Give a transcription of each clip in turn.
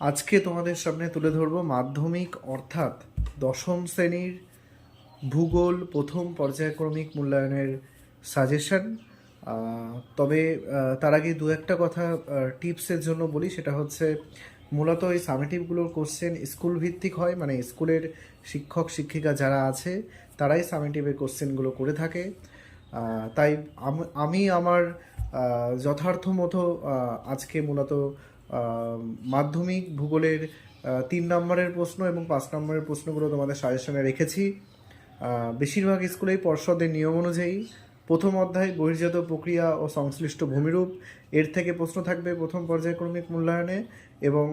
আজকে তোমাদের সামনে তুলে ধরব মাধ্যমিক অর্থাৎ দশম শ্রেণীর ভূগোল প্রথম পর্যায়ক্রমিক মূল্যায়নের সাজেশন। তবে তার আগে দু একটা কথা টিপসের জন্য বলি, সেটা হচ্ছে মূলত এই সামেটিভগুলোর কোশ্চেন স্কুল ভিত্তিক হয়, মানে স্কুলের শিক্ষক শিক্ষিকা যারা আছে তারাই সামেটিভের কোশ্চেনগুলো করে থাকে। তাই আমি আমার যথার্থ মতো আজকে মূলত মাধ্যমিক ভূগোলের 3 নম্বরের প্রশ্ন এবং 5 নম্বরের প্রশ্নগুলো তোমাদের সাজেশনে রেখেছি। বেশিরভাগ স্কুলেই পর্ষদের নিয়ম অনুযায়ী প্রথম অধ্যায় বহির্জাত প্রক্রিয়া ও সংশ্লিষ্ট ভূমিরূপ, এর থেকে প্রশ্ন থাকবে প্রথম পর্যায়ক্রমিক মূল্যায়নে। এবং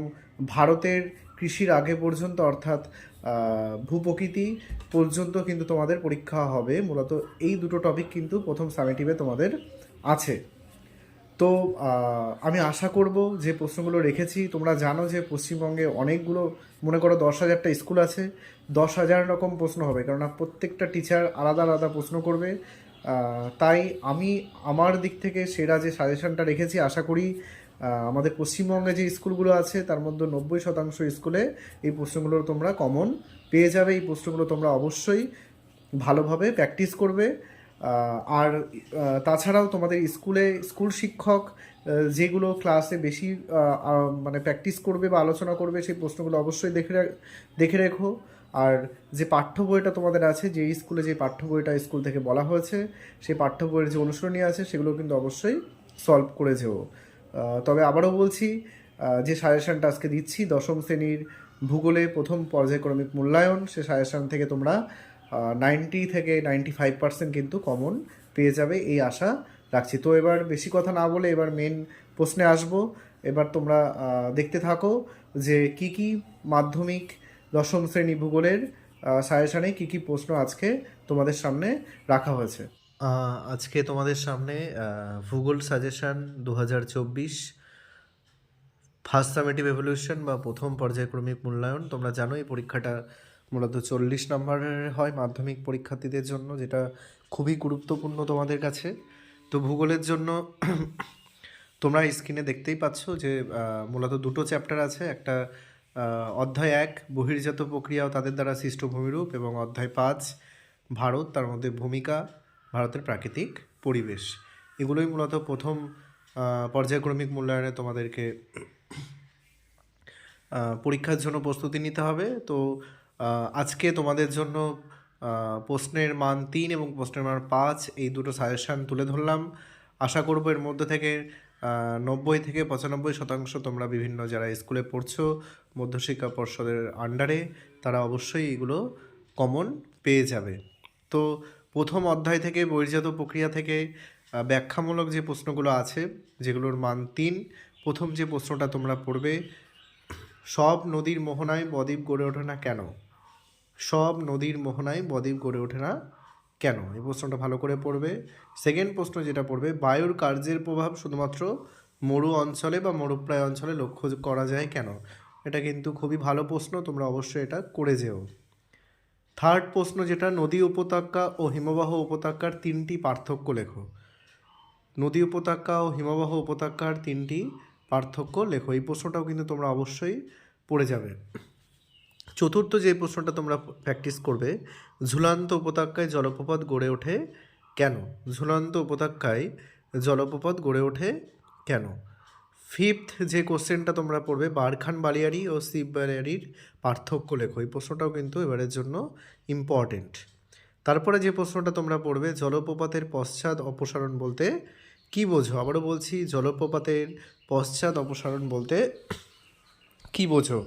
ভারতের কৃষির আগে পর্যন্ত অর্থাৎ ভূপ্রকৃতি পর্যন্ত কিন্তু তোমাদের পরীক্ষা হবে। মূলত এই দুটো টপিক কিন্তু প্রথম সামেটিভে তোমাদের আছে। তো আমি আশা করব যে প্রশ্নগুলো রেখেছি, তোমরা জানো যে পশ্চিমবঙ্গে অনেকগুলো, মনে করো 10,000টা স্কুল আছে, 10,000 রকম প্রশ্ন হবে, কেননা প্রত্যেকটা টিচার আলাদা আলাদা প্রশ্ন করবে। তাই আমি আমার দিক থেকে সেরা যে সাজেশনটা রেখেছি, আশা করি আমাদের পশ্চিমবঙ্গে যে স্কুলগুলো আছে তার মধ্যে 90% স্কুলে এই প্রশ্নগুলো তোমরা কমন পেয়ে যাবে। এই প্রশ্নগুলো তোমরা অবশ্যই ভালোভাবে প্র্যাকটিস করবে। আর তাছাড়াও তোমাদের স্কুল শিক্ষক যেগুলো ক্লাসে বেশি মানে প্র্যাকটিস করবে বা আলোচনা করবে, সেই প্রশ্নগুলো অবশ্যই দেখে রেখো। আর যে পাঠ্য বইটা তোমাদের আছে, যে স্কুলে যে পাঠ্য বইটা স্কুল থেকে বলা হয়েছে, সেই পাঠ্য বইয়ের যে অনুসরণী আছে সেগুলো কিন্তু অবশ্যই সলভ করে যেও। তবে আবারও বলছি, যে সাজেশনটা আজকে দিচ্ছি দশম শ্রেণীর ভূগোলে প্রথম পর্যায়ক্রমিক মূল্যায়ন, সে সাজেশন থেকে তোমরা 90 থেকে 95% কিন্তু কমন পেয়ে যাবে, এই আশা রাখছি। তো এবার বেশি কথা না বলে এবার মেন প্রশ্নে আসব। এবার তোমরা দেখতে থাকো যে কি কি মাধ্যমিক দশম শ্রেণী ভূগোলের সাজেশনে কি কি প্রশ্ন আজকে তোমাদের সামনে রাখা হয়েছে। আজকে তোমাদের সামনে ভূগোল সাজেশন 2024 ফার্স্ট সামেটিভ এভলিউশন বা প্রথম পর্যায়ক্রমিক মূল্যায়ন। তোমরা জানো এই পরীক্ষাটা মূলত 40 নম্বরের হয় মাধ্যমিক পরীক্ষার্থীদের জন্য, যেটা খুবই গুরুত্বপূর্ণ তোমাদের কাছে। তো ভূগোলের জন্য তোমরা স্ক্রিনে দেখতেই পাচ্ছ যে মূলত দুটো চ্যাপ্টার আছে। একটা অধ্যায় 1 বহির্জাত প্রক্রিয়া ও তাদের দ্বারা সৃষ্ট ভূমিরূপ, এবং অধ্যায় 5 ভারত, তার মধ্যে ভূমিকা, ভারতের প্রাকৃতিক পরিবেশ। এগুলোই মূলত প্রথম পর্যায়ক্রমিক মূল্যায়নে তোমাদেরকে পরীক্ষার জন্য প্রস্তুতি নিতে হবে। তো আজকে তোমাদের জন্য প্রশ্নের মান 3 এবং প্রশ্নের মান 5 এই দুটো সাজেশান তুলে ধরলাম। আশা করব এর মধ্যে থেকে 90 থেকে 95% তোমরা বিভিন্ন যারা স্কুলে পড়ছো মধ্যশিক্ষা পর্ষদের আন্ডারে, তারা অবশ্যই এগুলো কমন পেয়ে যাবে। তো প্রথম অধ্যায় থেকে বহির্জাত প্রক্রিয়া থেকে ব্যাখ্যামূলক যে প্রশ্নগুলো আছে, যেগুলোর মান 3, প্রথম যে প্রশ্নটা তোমরা পড়বে, সব নদীর মোহনায় বদ্বীপ গড়ে ওঠে না কেন? সব নদীর মোহনায় বদ্বীপ গড়ে ওঠে না কেন? এই প্রশ্নটা ভালো করে পড়বে। সেকেন্ড প্রশ্ন যেটা পড়বে, বায়ুর কার্যের প্রভাব শুধুমাত্র মরু অঞ্চলে বা মরুপ্রায় অঞ্চলে লক্ষ্য করা যায় কেন? এটা কিন্তু খুবই ভালো প্রশ্ন, তোমরা অবশ্যই এটা করে যেও। থার্ড প্রশ্ন যেটা, নদী উপত্যকা ও হিমবাহ উপত্যকার 3টি পার্থক্য লেখো। নদী উপত্যকা ও হিমবাহ উপত্যকার 3টি পার্থক্য লেখো। এই প্রশ্নটাও কিন্তু তোমরা অবশ্যই পড়ে যাবে। চতুর্থ যে প্রশ্নটা তোমরা প্র্যাকটিস করবে, ঝুলন্ত উপত্যকায় জলপ্রপাত গড়ে ওঠে কেন? ঝুলন্ত উপত্যকায় জলপ্রপাত গড়ে ওঠে কেন? ফিফথ যে কোশ্চেনটা তোমরা পড়বে, বারখান বালিয়াড়ি ও শিব বালিয়াড়ির পার্থক্য লেখো। এই প্রশ্নটাও কিন্তু এবারের জন্য ইম্পর্টেন্ট। তারপরে যে প্রশ্নটা তোমরা পড়বে, জলপ্রপাতের পশ্চাৎ অপসারণ বলতে কী বোঝো? আবারও বলছি, জলপ্রপাতের পশ্চাৎ অপসারণ বলতে কী বোঝো?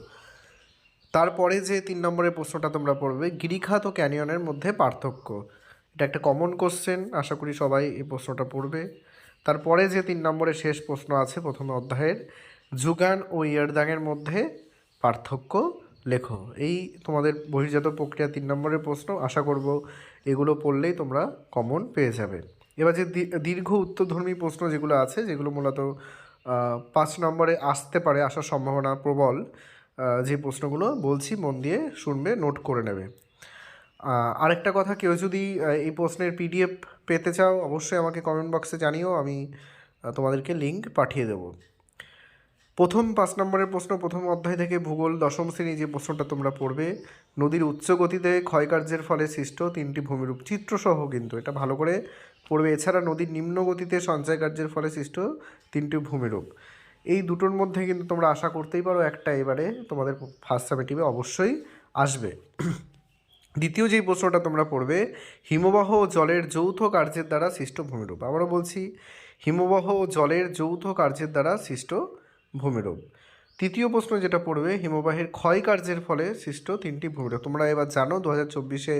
তারপরে যে 3 নম্বরের প্রশ্নটা তোমরা পড়বে, গিরিখাত ও ক্যানিয়নের মধ্যে পার্থক্য। এটা একটা কমন কোশ্চেন, আশা করি সবাই এই প্রশ্নটা পড়বে। তারপরে যে 3 নম্বরের শেষ প্রশ্ন আছে প্রথম অধ্যায়ের, জুগান ও ইয়ারদাংয়ের মধ্যে পার্থক্য লেখো। এই তোমাদের বহির্জাত প্রক্রিয়া 3 নম্বরের প্রশ্ন, আশা করব এগুলো পড়লেই তোমরা কমন পেয়ে যাবে। এবার যে দীর্ঘ উত্তরধর্মী প্রশ্ন যেগুলো আছে, যেগুলো মূলত 5 নম্বরে আসতে পারে, আসার সম্ভাবনা প্রবল, যে প্রশ্নগুলো বলছি মন দিয়ে শুনবে, নোট করে নেবে। আরেকটা কথা, কেউ যদি এই প্রশ্নের পিডিএফ পেতে চাও অবশ্যই আমাকে কমেন্ট বক্সে জানিও, আমি তোমাদেরকে লিঙ্ক পাঠিয়ে দেব। প্রথম 5 নম্বরের প্রশ্ন, প্রথম অধ্যায় থেকে ভূগোল দশম শ্রেণী যে প্রশ্নটা তোমরা পড়বে, নদীর উচ্চ গতিতে ক্ষয়কার্যের ফলে সৃষ্ট 3টি ভূমিরূপ, চিত্রসহ কিন্তু এটা ভালো করে পড়বে। এছাড়া নদীর নিম্ন গতিতে সঞ্চয় কার্যের ফলে সৃষ্ট 3টি ভূমিরূপ, এই দুটোর মধ্যে কিন্তু তোমরা আশা করতেই পারো একটা এবারে তোমাদের ফার্স্ট সামেটিভে অবশ্যই আসবে। দ্বিতীয় যেই প্রশ্নটা তোমরা পড়বে, হিমবাহ ও জলের যৌথ কার্যের দ্বারা সৃষ্ট ভূমিরূপ। আবারও বলছি, হিমবাহ ও জলের যৌথ কার্যের দ্বারা সৃষ্ট ভূমিরূপ। তৃতীয় প্রশ্ন যেটা পড়বে, হিমবাহের ক্ষয় কার্যের ফলে সৃষ্ট 3টি ভূমিরূপ। তোমরা এবার জানো 2024-এ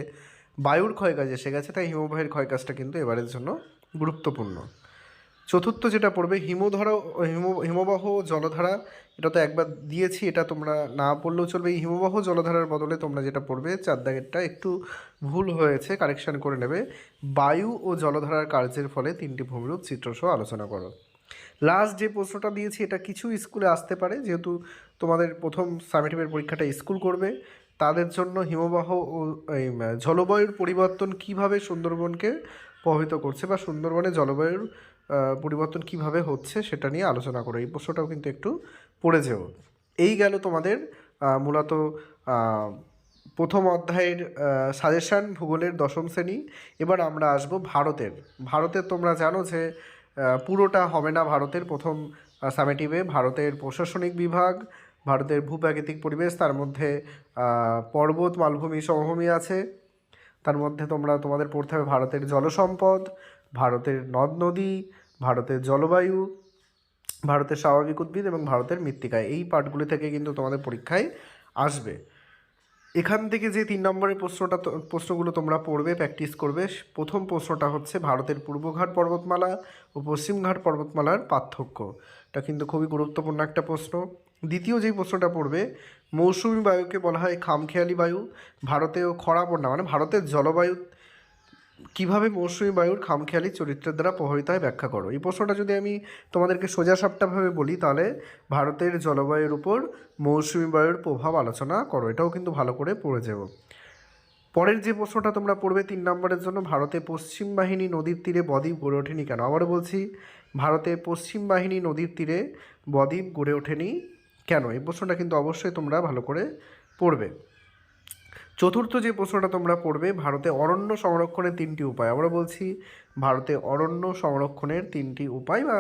বায়ুর ক্ষয় কাজ এসে গেছে, তাই হিমবাহের ক্ষয় কাজটা কিন্তু এবারের জন্য গুরুত্বপূর্ণ। চতুর্থ যেটা পড়বে, হিমবাহ জলধারা, এটা তো একবার দিয়েছি, এটা তোমরা না পড়লেও চলবে। এই হিমবাহ জলধারার বদলে তোমরা যেটা পড়বে, 4 দাগেরটা একটু ভুল হয়েছে, কারেকশন করে নেবে। বায়ু ও জলধারার কার্যের ফলে 3টি ভূমিরূপ চিত্রসহ আলোচনা করো। লাস্ট যে প্রশ্নটা দিয়েছি, এটা কিছু স্কুলে আসতে পারে, যেহেতু তোমাদের প্রথম সামেটিভের পরীক্ষাটা স্কুল করবে, তাদের জন্য হিমবাহ ও এই জলবায়ুর পরিবর্তন কিভাবে সুন্দরবনকে প্রভাবিত করছে, বা সুন্দরবনে জলবায়ুর পরিবর্তন কিভাবে হচ্ছে সেটা নিয়ে আলোচনা করো। এই প্রশ্নটাও কিন্তু একটু পড়ে যেও। এই গেল তোমাদের মূলত প্রথম অধ্যায়ের সাজেশান, ভূগোলের দশম শ্রেণী। এবার আমরা আসবো ভারতের তোমরা জানো যে পুরোটা হবে না ভারতের প্রথম সামেটিভে। ভারতের প্রশাসনিক বিভাগ, ভারতের ভূপ্রাকৃতিক পরিবেশ, তার মধ্যে পর্বত, মালভূমি, সমভূমি আছে। তার মধ্যে তোমাদের পড়তে হবে ভারতের জলসম্পদ, ভারতের নদ নদী, ভারতের জলবায়ু, ভারতের স্বাভাবিক উদ্ভিদ এবং ভারতের মৃত্তিকায়। এই পার্টগুলি থেকে কিন্তু তোমাদের পরীক্ষায় আসবে। এখান থেকে যে 3 নম্বরের প্রশ্নগুলো তোমরা পড়বে, প্র্যাকটিস করবে, প্রথম প্রশ্নটা হচ্ছে ভারতের পূর্বঘাট পর্বতমালা ও পশ্চিমঘাট পর্বতমালার পার্থক্য। এটা কিন্তু খুবই গুরুত্বপূর্ণ একটা প্রশ্ন। দ্বিতীয় যেই প্রশ্নটা পড়বে, মৌসুমি বায়ুকে বলা হয় খামখেয়ালি বায়ু, ভারতেও খরা বন্যা, মানে ভারতের জলবায়ু কীভাবে মৌসুমি বায়ুর খামখেয়ালি চরিত্রের দ্বারা প্রভাবিত হয় ব্যাখ্যা করো। এই প্রশ্নটা যদি আমি তোমাদেরকে সোজাসাপটাভাবে বলি, তাহলে ভারতের জলবায়ুর উপর মৌসুমি বায়ুর প্রভাব আলোচনা করো। এটাও কিন্তু ভালো করে পড়ে যাব। পরের যে প্রশ্নটা তোমরা পড়বে 3 নম্বরের জন্য, ভারতে পশ্চিম বাহিনী নদীর তীরে বদ্বীপ গড়ে ওঠেনি কেন। আবারও বলছি, ভারতে পশ্চিম বাহিনী নদীর তীরে বদ্বীপ গড়ে ওঠেনি কেন। এই প্রশ্নটা কিন্তু অবশ্যই তোমরা ভালো করে পড়বে। চতুর্থ যে প্রশ্নটা তোমরা পড়বে, ভারতে অরণ্য সংরক্ষণের 3টি উপায়। আমরা বলছি, ভারতে অরণ্য সংরক্ষণের 3টি উপায়, বা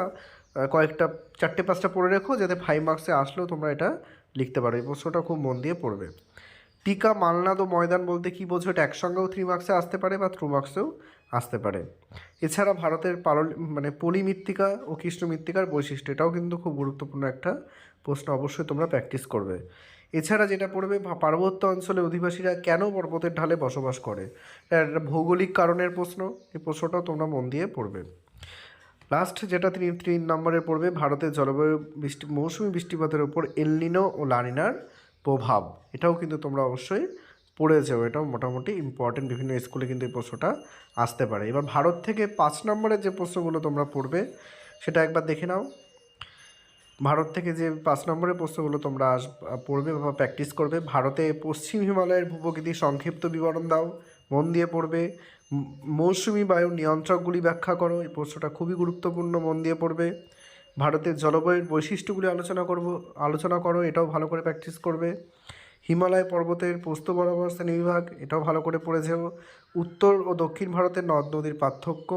কয়েকটা 4-5টা পড়ে রেখো, যাতে 5 মার্কসে আসলেও তোমরা এটা লিখতে পারো। এই প্রশ্নটা খুব মন দিয়ে পড়বে। টিকা, মালনাদ ও ময়দান বলতে কী বোঝো, এটা একসঙ্গেও 3 মার্কসে আসতে পারে বা 2 মার্কসেও আসতে পারে। এছাড়া ভারতের পলি মৃত্তিকা ও কৃষ্ণ মৃত্তিকার বৈশিষ্ট্য, এটাও কিন্তু খুব গুরুত্বপূর্ণ একটা প্রশ্ন, অবশ্যই তোমরা প্র্যাকটিস করবে। এছাড়া যেটা পড়বে, পার্বত্য অঞ্চলের অধিবাসীরা কেন পর্বতের ঢালে বসবাস করে, এটা একটা ভৌগোলিক কারণের প্রশ্ন। এই প্রশ্নটাও তোমরা মন দিয়ে পড়বে। লাস্ট যেটা 3 নম্বরের পড়বে, ভারতের জলবায়ু মৌসুমি বৃষ্টিপাতের উপর এলনিনো ও লানিনার প্রভাব, এটাও কিন্তু তোমরা অবশ্যই পড়ে যাও। এটাও মোটামুটি ইম্পর্টেন্ট, বিভিন্ন স্কুলে কিন্তু এই প্রশ্নটা আসতে পারে। এবার ভারত থেকে 5 নম্বরের যে প্রশ্নগুলো তোমরা পড়বে, সেটা একবার দেখে নাও। ভারত থেকে যে 5 নম্বরের প্রশ্নগুলো তোমরা পড়বে বা প্র্যাকটিস করবে, ভারতে পশ্চিম হিমালয়ের ভূপ্রকৃতির সংক্ষিপ্ত বিবরণ দাও, মন দিয়ে পড়বে। মৌসুমি বায়ুর নিয়ন্ত্রকগুলি ব্যাখ্যা করো, এই প্রশ্নটা খুবই গুরুত্বপূর্ণ, মন দিয়ে পড়বে। ভারতের জলবায়ুর বৈশিষ্ট্যগুলি আলোচনা করো, এটাও ভালো করে প্র্যাকটিস করবে। হিমালয় পর্বতের প্রস্থ বরাবর শ্রেণীবিভাগ, এটাও ভালো করে পড়ে যাও। উত্তর ও দক্ষিণ ভারতের নদ নদীর পার্থক্য,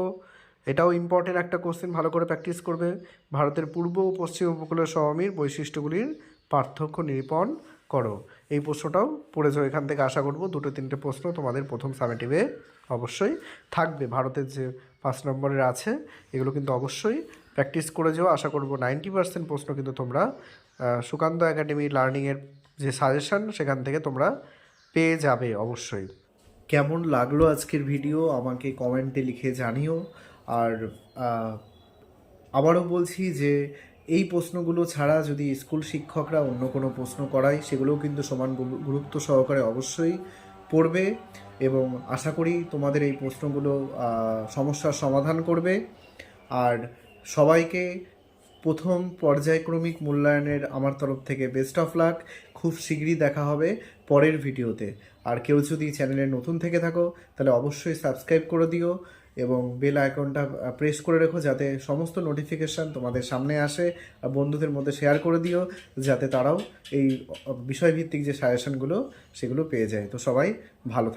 এটাও ইম্পর্টেন্ট একটা কোশ্চেন, ভালো করে প্র্যাকটিস করবে। ভারতের পূর্ব ও পশ্চিম উপকূলীয় সমভূমির বৈশিষ্ট্যগুলির পার্থক্য নিরূপণ করো। এই প্রশ্নটাও পড়ে যাও। এখান থেকে আশা করব 2-3টে প্রশ্ন তোমাদের প্রথম সামেটিভে অবশ্যই থাকবে। ভারতের যে 5 নম্বরের আছে, এগুলো কিন্তু অবশ্যই প্র্যাকটিস করে যাও। আশা করব 90% প্রশ্ন কিন্তু তোমরা সুকান্ত একাডেমি লার্নিংয়ের যে সাজেশান, সেখান থেকে তোমরা পেয়ে যাবে অবশ্যই। কেমন লাগলো আজকের ভিডিও আমাকে কমেন্টে লিখে জানিও। আর আবারও বলছি যে এই প্রশ্নগুলো ছাড়া যদি স্কুল শিক্ষকরা অন্য কোনো প্রশ্ন করায়, সেগুলোও কিন্তু সমান গুরুত্ব সহকারে অবশ্যই পড়বে, এবং আশা করি তোমাদের এই প্রশ্নগুলো সমস্যার সমাধান করবে। আর সবাইকে প্রথম পর্যায়ক্রমিক মূল্যায়নের আমার তরফ থেকে বেস্ট অফ লাক। খুব শীঘ্রই দেখা হবে পরের ভিডিওতে। আর কেউ যদি চ্যানেলে নতুন থেকে থাকো, তাহলে অবশ্যই সাবস্ক্রাইব করে দিও এবং বেল আইকনটা প্রেস করে রেখো যাতে সমস্ত নোটিফিকেশান তোমাদের সামনে আসে। আর বন্ধুদের মধ্যে শেয়ার করে দিও যাতে তারাও এই বিষয়ভিত্তিক যে সাজেশনগুলো সেগুলো পেয়ে যায়। তো সবাই ভালো থাকো।